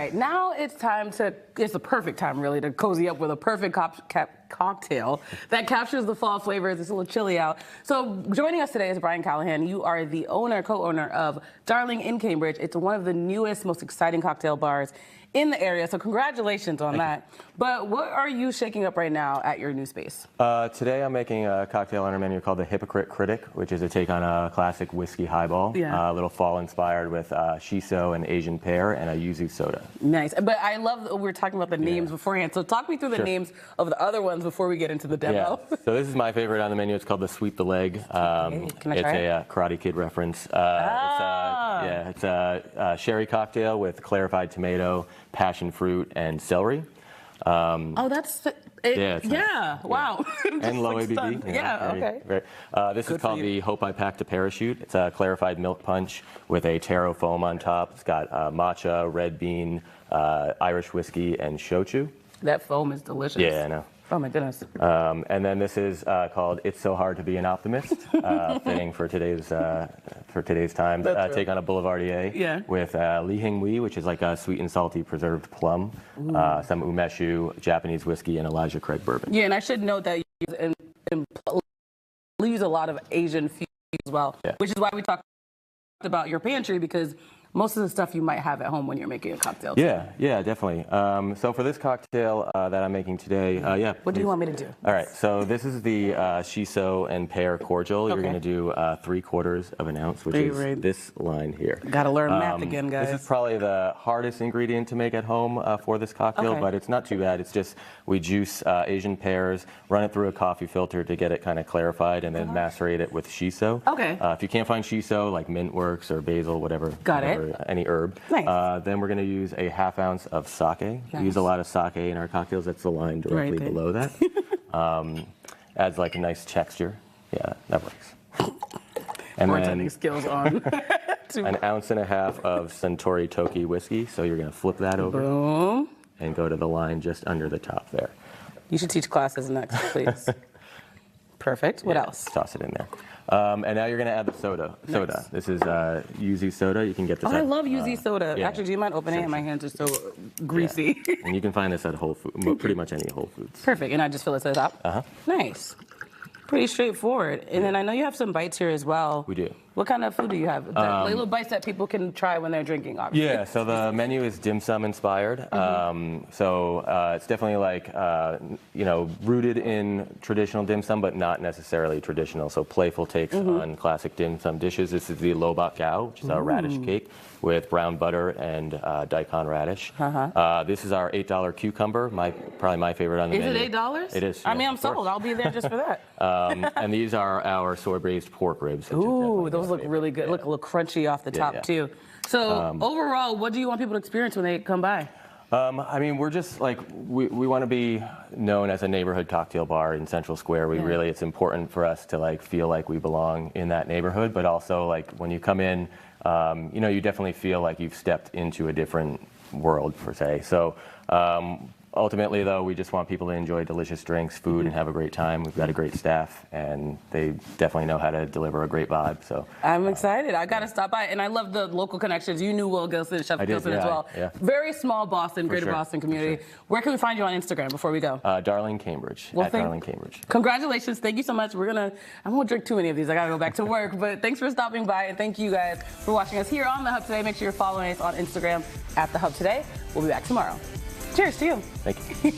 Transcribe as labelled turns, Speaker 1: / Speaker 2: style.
Speaker 1: right, now it's the perfect time really to cozy up with a perfect cocktail that captures the fall flavors. It's a little chilly out. So joining us today is Brian Callahan. You are the co-owner of Darling in Cambridge. It's one of the newest, most exciting cocktail bars in the area. So congratulations on that. But what are you shaking up right now at your new space?
Speaker 2: Today I'm making a cocktail on our menu called the Hypocrite Critic, which is a take on a classic whiskey highball.
Speaker 1: Yeah.
Speaker 2: A little fall inspired with shiso and Asian pear and a yuzu soda.
Speaker 1: Nice. But I love that we were talking about the names beforehand. So talk me through the names of the other ones before we get into the demo.
Speaker 2: Yeah. So this is my favorite on the menu. It's called the Sweep the Leg.
Speaker 1: Can I try
Speaker 2: it's a Karate Kid reference. It's a sherry cocktail with clarified tomato, passion fruit, and celery.
Speaker 1: Oh, that's it.
Speaker 2: Yeah.
Speaker 1: Wow.
Speaker 2: And low ABV.
Speaker 1: Okay.
Speaker 2: This is called the Hope I Packed a Parachute. It's a clarified milk punch with a taro foam on top. It's got matcha, red bean, Irish whiskey, and shochu.
Speaker 1: That foam is delicious.
Speaker 2: Yeah, I know.
Speaker 1: Oh my goodness.
Speaker 2: And then this is called "It's So Hard to Be an Optimist," fitting for today's time. Take on a Boulevardier with Li Hing Wei, which is like a sweet and salty preserved plum, some umeshu, Japanese whiskey, and Elijah Craig bourbon.
Speaker 1: Yeah, and I should note that you use a lot of Asian food as well, which is why we talked about your pantry, because most of the stuff you might have at home when you're making a cocktail.
Speaker 2: Yeah, definitely. So for this cocktail that I'm making today,
Speaker 1: What do you want me to do?
Speaker 2: All right, so this is the shiso and pear cordial. You're going to do 3/4 of an ounce, which is this line here.
Speaker 1: Gotta learn math again, guys.
Speaker 2: This is probably the hardest ingredient to make at home for this cocktail, but it's not too bad. It's just we juice Asian pears, run it through a coffee filter to get it kind of clarified, and then macerate it with shiso.
Speaker 1: Okay.
Speaker 2: If you can't find shiso, like mint works or basil, whatever. Any herb.
Speaker 1: Nice.
Speaker 2: Then we're going to use a 1/2 ounce of sake. We use a lot of sake in our cocktails. That's the line directly below that. Adds like a nice texture. Yeah, that works. And
Speaker 1: then skills on.
Speaker 2: 1.5 ounces of Suntory Toki whiskey. So you're going to flip that over.
Speaker 1: Boom.
Speaker 2: And go to the line just under the top there.
Speaker 1: You should teach classes next, please. Perfect. What else?
Speaker 2: Toss it in there. And now you're going to add the soda. Nice. This is yuzu soda. You can get this.
Speaker 1: I love yuzu soda. Actually, do you mind opening it? My hands are so greasy.
Speaker 2: And you can find this at Whole Foods, pretty much any Whole Foods.
Speaker 1: Perfect. And I just fill it to the top? Nice. Pretty straightforward. And then I know you have some bites here as well.
Speaker 2: We do.
Speaker 1: What kind of food do you have? Little bites that people can try when they're drinking, obviously.
Speaker 2: Yeah, so the menu is dim sum inspired. It's definitely like, rooted in traditional dim sum, but not necessarily traditional. So playful takes on classic dim sum dishes. This is the lobak gao, which is our radish cake with brown butter and daikon radish. This is our $8 cucumber, probably my favorite on the menu.
Speaker 1: Is it $8?
Speaker 2: It is.
Speaker 1: I mean, I'm sold. I'll be there just for that.
Speaker 2: And these are our soy braised pork ribs.
Speaker 1: Ooh, those look really good. Look a little crunchy off the top too. So overall, what do you want people to experience when they come by?
Speaker 2: I mean, we're just like, we want to be known as a neighborhood cocktail bar in Central Square. It's important for us to like feel like we belong in that neighborhood, but also like when you come in, you definitely feel like you've stepped into a different world per se. So ultimately, though, we just want people to enjoy delicious drinks, food, and have a great time. We've got a great staff, and they definitely know how to deliver a great vibe. So I'm
Speaker 1: excited. I got to stop by, and I love the local connections. You knew Will Gilson, Chef Gilson as well.
Speaker 2: Yeah.
Speaker 1: Very small Boston, greater Boston community. Where can we find you on Instagram before we go?
Speaker 2: Darling Cambridge. Darling Cambridge.
Speaker 1: Congratulations. Thank you so much. I won't drink too many of these. I got to go back to work. But thanks for stopping by, and thank you guys for watching us here on The Hub Today. Make sure you're following us on Instagram at The Hub Today. We'll be back tomorrow. Cheers to you.
Speaker 2: Thank you.